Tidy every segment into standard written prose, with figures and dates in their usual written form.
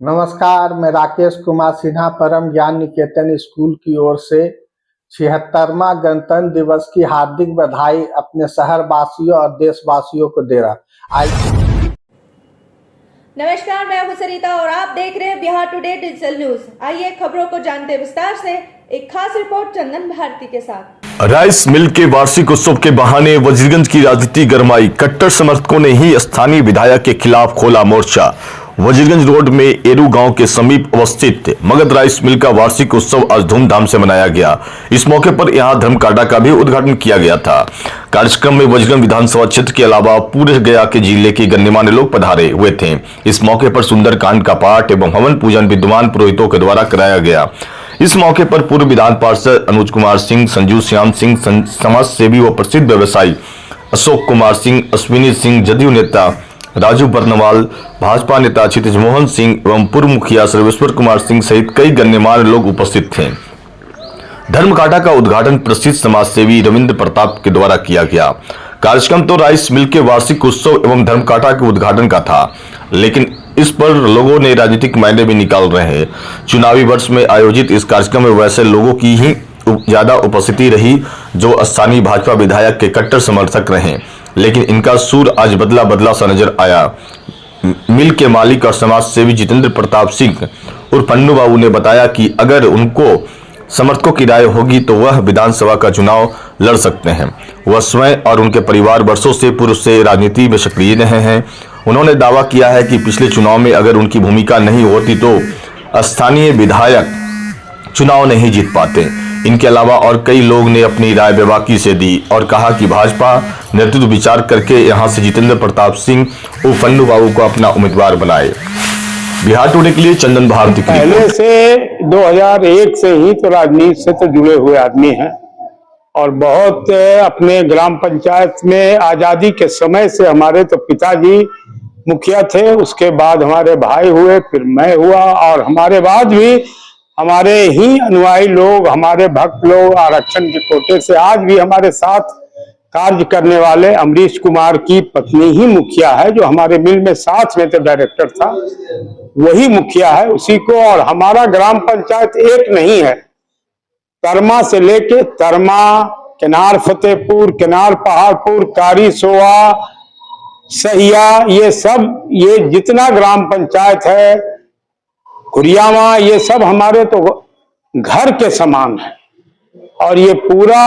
नमस्कार, मैं राकेश कुमार सिन्हा परम ज्ञान निकेतन स्कूल की ओर से 76वां गणतंत्र दिवस की हार्दिक बधाई अपने शहर वासियों और देशवासियों को दे रहा। नमस्कार, मैं हूं सरिता और आप देख रहे हैं बिहार टुडे डिजिटल न्यूज। आइए खबरों को जानते विस्तार से। एक खास रिपोर्ट चंदन भारती के साथ। राइस मिल के वार्षिक उत्सव के बहाने वजीरगंज की राजनीति गरमाई। कट्टर समर्थकों ने ही स्थानीय विधायक के खिलाफ खोला मोर्चा। वजीरगंज रोड में एरू गांव के समीप अवस्थित मगध राइस मिल का वार्षिक उत्सव आज धूमधाम से मनाया गया। इस मौके पर यहां धर्मकांडा का भी उद्घाटन किया गया था। कार्यक्रम में वजीरगंज विधानसभा क्षेत्र के अलावा पूरे गया के जिले के गणमान्य लोग पधारे हुए थे। इस मौके पर सुंदरकांड का पाठ एवं हवन पूजन विद्वान पुरोहितों के द्वारा कराया गया। इस मौके पर पूर्व विधान पार्षद अनुज कुमार सिंह, संजू श्याम सिंह, समाज सेवी व प्रसिद्ध व्यवसायी अशोक कुमार सिंह, अश्विनी सिंह, जदयू नेता राजू बर्नवाल, भाजपा नेता क्षितिज मोहन सिंह एवं पूर्व मुखिया सर्वेश्वर कुमार सिंह सहित कई गण्यमान्य लोग उपस्थित थे। धर्मकांडा का उद्घाटन प्रसिद्ध समाज सेवी रविंद्र प्रताप के द्वारा किया गया। कार्यक्रम तो राइस मिल के वार्षिक उत्सव एवं धर्मकांडा के उद्घाटन का था, लेकिन इस पर लोगों ने राजनीतिक मायने भी निकाल रहे हैं। चुनावी वर्ष में आयोजित इस कार्यक्रम में वैसे लोगों की ही ज्यादा उपस्थिति रही जो स्थानीय भाजपा विधायक के कट्टर समर्थक रहे, लेकिन इनका सूर आज बदला बदला सा नजर आया। मिल के मालिक और समाज सेवी जितेंद्र प्रताप सिंह और पन्नू बाबू ने बताया कि अगर उनको समर्थकों की राय होगी तो वह विधानसभा का चुनाव लड़ सकते हैं। वह स्वयं और उनके परिवार वर्षों से पूर्व से राजनीति में सक्रिय रहे हैं। उन्होंने दावा किया है कि पिछले चुनाव में अगर उनकी भूमिका नहीं होती तो स्थानीय विधायक चुनाव नहीं जीत पाते। इनके अलावा और कई लोग ने अपनी राय बेबाकी से दी और कहा कि भाजपा नेतृत्व विचार करके यहां से जितेंद्र प्रताप सिंह और पन्नू बाबू को अपना उम्मीदवार बनाए। बिहार टुडे के लिए चंदन भारती। पहले से 2001 से ही तो राजनीति से तो जुड़े हुए आदमी हैं और बहुत अपने ग्राम पंचायत में आजादी के समय से हमारे तो पिताजी मुखिया थे, उसके बाद हमारे भाई हुए, फिर मैं हुआ और हमारे बाद भी हमारे ही अनुयायी लोग, हमारे भक्त लोग आरक्षण के कोटे से आज भी हमारे साथ कार्य करने वाले अमरीश कुमार की पत्नी ही मुखिया है, जो हमारे मिल में साथ में तो डायरेक्टर था, वही मुखिया है उसी को। और हमारा ग्राम पंचायत एक नहीं है, तरमा से लेके तरमा, किनार फतेहपुर, किनार पहाड़पुर, कारी सोआ, सहिया, ये सब ये जितना ग्राम पंचायत है, हुरियामा, ये सब हमारे तो घर के समान है। और ये पूरा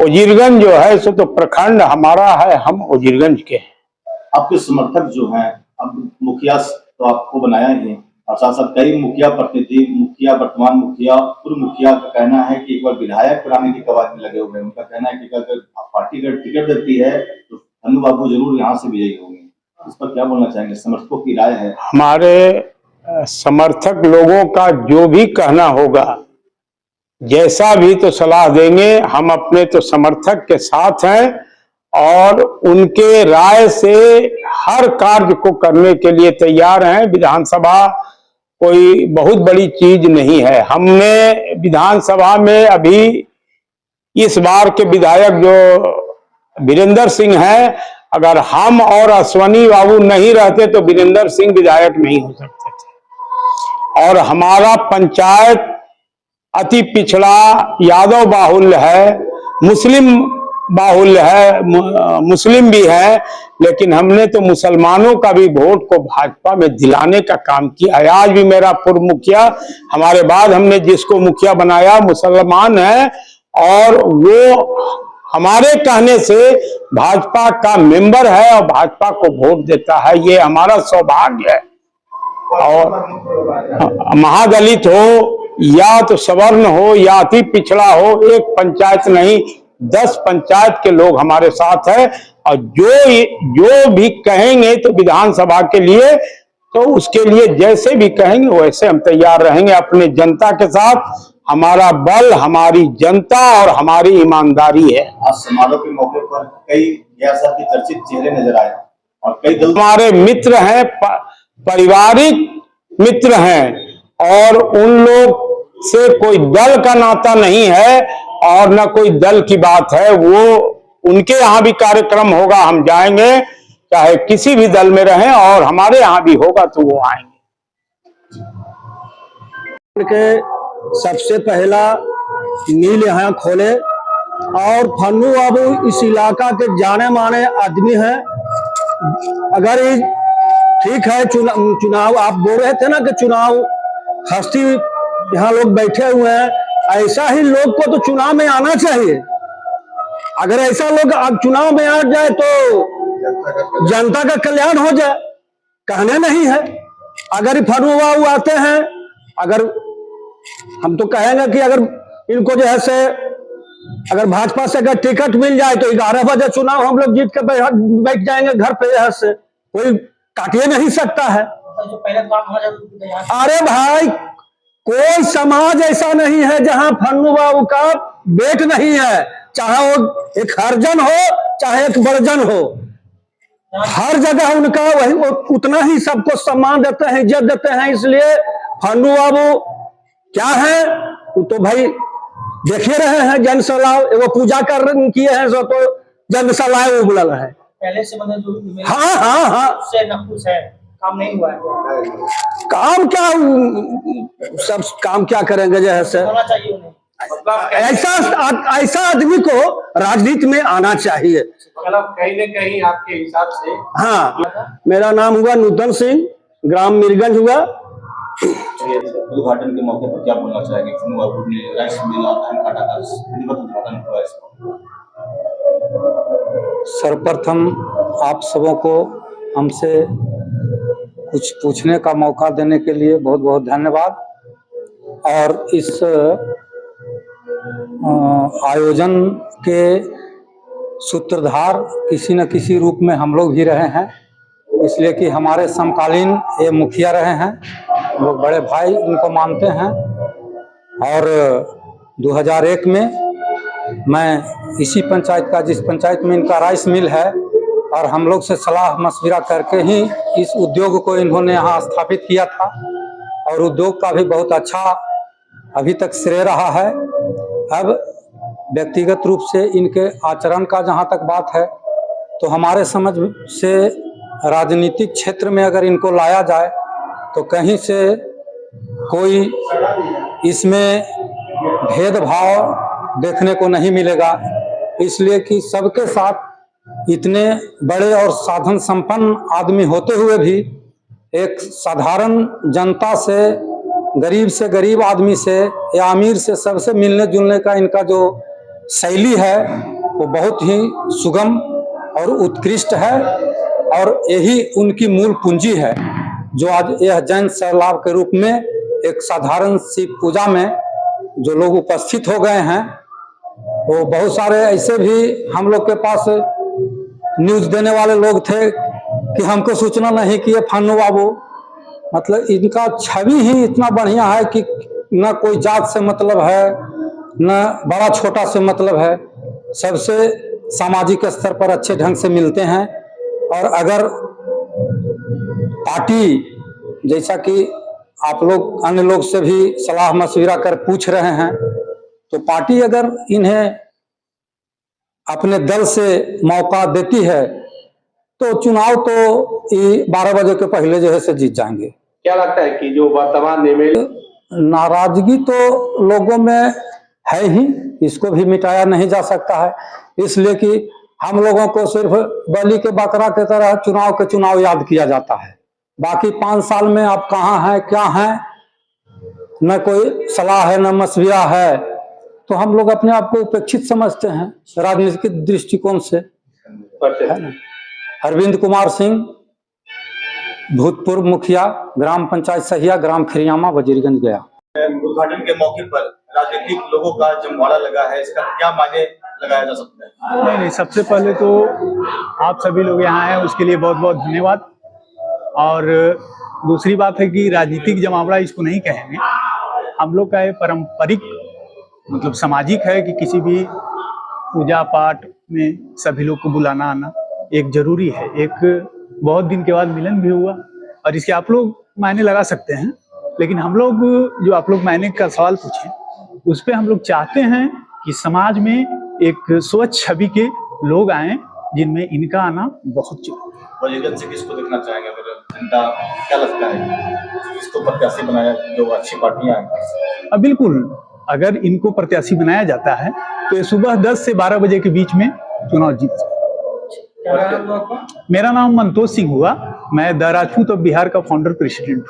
वजीरगंज जो है सो तो प्रखंड हमारा है, हम वजीरगंज के हैं। आपके समर्थक जो हैं, अब मुखिया तो आपको बनाया ही है और साथ साथ कई मुखिया प्रतिनिधि, मुखिया, वर्तमान मुखिया, पूर्व मुखिया का कहना है कि एक बार विधायक बनाने की कवायद में लगे हुए हैं। उनका कहना है कि अगर पार्टी का टिकट देती है तो पन्नू बाबू जरूर यहाँ से विजयी होंगे। इस पर क्या बोलना चाहेंगे? समर्थकों की राय है। हमारे समर्थक लोगों का जो भी कहना होगा, जैसा भी तो सलाह देंगे, हम अपने तो समर्थक के साथ हैं और उनके राय से हर कार्य को करने के लिए तैयार हैं। विधानसभा कोई बहुत बड़ी चीज नहीं है। हमने विधानसभा में अभी इस बार के विधायक जो वीरेंद्र सिंह हैं, अगर हम और अश्विनी बाबू नहीं रहते तो वीरेंद्र सिंह विधायक नहीं हो सकते थे। और हमारा पंचायत अति पिछड़ा यादव बाहुल्य है, मुस्लिम बाहुल्य है, मुस्लिम भी है, लेकिन हमने तो मुसलमानों का भी वोट को भाजपा में दिलाने का काम किया है। आज भी मेरा पूर्व मुखिया, हमारे बाद हमने जिसको मुखिया बनाया मुसलमान है और वो हमारे कहने से भाजपा का मेंबर है और भाजपा को वोट देता है। ये हमारा सौभाग्य है। और महादलित हो या तो सवर्ण हो या अति पिछड़ा हो, एक पंचायत नहीं 10 पंचायत के लोग हमारे साथ है। और जो भी कहेंगे तो विधानसभा के लिए, तो उसके लिए जैसे भी कहेंगे वैसे हम तैयार रहेंगे। अपने जनता के साथ हमारा बल हमारी जनता और हमारी ईमानदारी है। आज समारोह के मौके पर कई के चर्चित चेहरे नजर आए और कई हमारे मित्र हैं, पारिवारिक मित्र हैं और उन लोग से कोई दल का नाता नहीं है और न कोई दल की बात है। वो उनके यहाँ भी कार्यक्रम होगा, हम जाएंगे, चाहे किसी भी दल में रहें, और हमारे यहाँ भी होगा तो वो आएंगे। के सबसे पहला मील यहाँ खोले और फन्नू बाबू इस इलाका के जाने माने आदमी हैं। अगर ये ठीक है चुनाव आप बोल रहे थे ना कि चुनाव हस्ती यहाँ लोग बैठे हुए हैं, ऐसा ही लोग को तो चुनाव में आना चाहिए। अगर ऐसा लोग अब चुनाव में आ जाए तो जनता का कल्याण हो जाए, कहने नहीं है। अगर फन्नू बाबू आते हैं, अगर हम तो कहेंगे कि अगर इनको जो है से अगर भाजपा से अगर टिकट मिल जाए तो 11 बजे चुनाव हम लोग जीत के बैठ जाएंगे घर पे, यहाँ से कोई काटिए नहीं सकता है। अरे भाई कोई समाज ऐसा नहीं है जहां फन्नू बाबू का बेट नहीं है, चाहे वो एक हरजन हो चाहे एक बड़जन हो, हर जगह उनका वही उतना ही सबको सम्मान देते हैं, इज्जत देते हैं। इसलिए फन्नू बाबू क्या है तो भाई देख ही रहे हैं, जन सलाह वो पूजा कर किए हैं सो तो जन सलाह वो बुला है पहले से मतलब हाँ से नफूस है, काम नहीं हुआ है। काम क्या सब काम क्या करेंगे जैसे होना चाहिए उन्हें। ऐसा आदमी को राजनीति में आना चाहिए। मतलब कहीं न कहीं आपके हिसाब से हाँ, मेरा नाम हुआ नूतन सिंह, ग्राम मीरगंज हुआ। उद्घाटन के मौके पर क्या बोलना चाहेंगे? फन्नू बाबू ने राइस मिल विधिवत उद्घाटन हुआ इसका। सर्वप्रथम आप सबों को हमसे कुछ पूछने का मौका देने के लिए बहुत बहुत धन्यवाद। और इस आयोजन के सूत्रधार किसी न किसी रूप में हम लोग भी रहे हैं, इसलिए कि हमारे समकालीन ये मुखिया रहे हैं, लोग बड़े भाई उनको मानते हैं। और 2001 में मैं इसी पंचायत का, जिस पंचायत में इनका राइस मिल है, और हम लोग से सलाह मशविरा करके ही इस उद्योग को इन्होंने यहाँ स्थापित किया था। और उद्योग का भी बहुत अच्छा अभी तक श्रेय रहा है। अब व्यक्तिगत रूप से इनके आचरण का जहाँ तक बात है तो हमारे समझ से राजनीतिक क्षेत्र में अगर इनको लाया जाए तो कहीं से कोई इसमें भेदभाव देखने को नहीं मिलेगा, इसलिए कि सबके साथ इतने बड़े और साधन संपन्न आदमी होते हुए भी एक साधारण जनता से, गरीब आदमी से या अमीर से सबसे मिलने जुलने का इनका जो शैली है वो बहुत ही सुगम और उत्कृष्ट है। और यही उनकी मूल पूंजी है जो आज यह जैन सैलाब के रूप में एक साधारण सी पूजा में जो लोग उपस्थित हो गए हैं, वो बहुत सारे ऐसे भी हम लोग के पास न्यूज़ देने वाले लोग थे कि हमको सूचना नहीं कि ये फन्नू बाबू, मतलब इनका छवि ही इतना बढ़िया है कि न कोई जात से मतलब है, न बड़ा छोटा से मतलब है, सबसे सामाजिक स्तर पर अच्छे ढंग से मिलते हैं। और अगर पार्टी, जैसा कि आप लोग अन्य लोग से भी सलाह मशविरा कर पूछ रहे हैं, तो पार्टी अगर इन्हें अपने दल से मौका देती है तो चुनाव तो 12 बजे के पहले जो है से जीत जाएंगे। क्या लगता है कि जो वर्तमान एमएलए, नाराजगी तो लोगों में है ही, इसको भी मिटाया नहीं जा सकता है, इसलिए कि हम लोगों को सिर्फ बलि के बकरा के तरह चुनाव के चुनाव याद किया जाता है। बाकी 5 साल में आप कहाँ हैं, क्या हैं, न कोई सलाह है न मशविरा है, तो हम लोग अपने आप को उपेक्षित समझते हैं राजनीतिक दृष्टिकोण से। अरविंद कुमार सिंह, भूतपूर्व मुखिया, ग्राम पंचायत सहिया, ग्राम खिरियामा, वजीरगंज गया। उद्घाटन के मौके पर राजनीतिक लोगों का जमवाड़ा लगा है, इसका क्या मायने लगाया जा सकता है? नहीं, सबसे पहले तो आप सभी लोग यहाँ हैं उसके लिए बहुत बहुत धन्यवाद। और दूसरी बात है कि राजनीतिक जमावड़ा इसको नहीं कहेंगे, हम लोग का ये पारंपरिक मतलब सामाजिक है कि किसी भी पूजा पाठ में सभी लोग को बुलाना आना एक जरूरी है। एक बहुत दिन के बाद मिलन भी हुआ और इसके आप लोग मायने लगा सकते हैं, लेकिन हम लोग जो आप लोग मायने का सवाल पूछे उस पर हम लोग चाहते हैं कि समाज में एक स्वच्छ छवि के लोग आए जिनमें इनका आना बहुत जरूरी है। वजीरगंज से किसको देखना चाहेंगे? जनता क्या लगता है इसको प्रत्याशी बनाया जो अच्छी पार्टियां हैं? अब बिल्कुल, अगर इनको प्रत्याशी बनाया जाता है तो ये सुबह 10 से 12 बजे के बीच में चुनाव जीत सकते हैं। मेरा नाम मंतोष सिंह हुआ, मैं द राजपूत ऑफ बिहार का फाउंडर प्रेसिडेंट हूँ।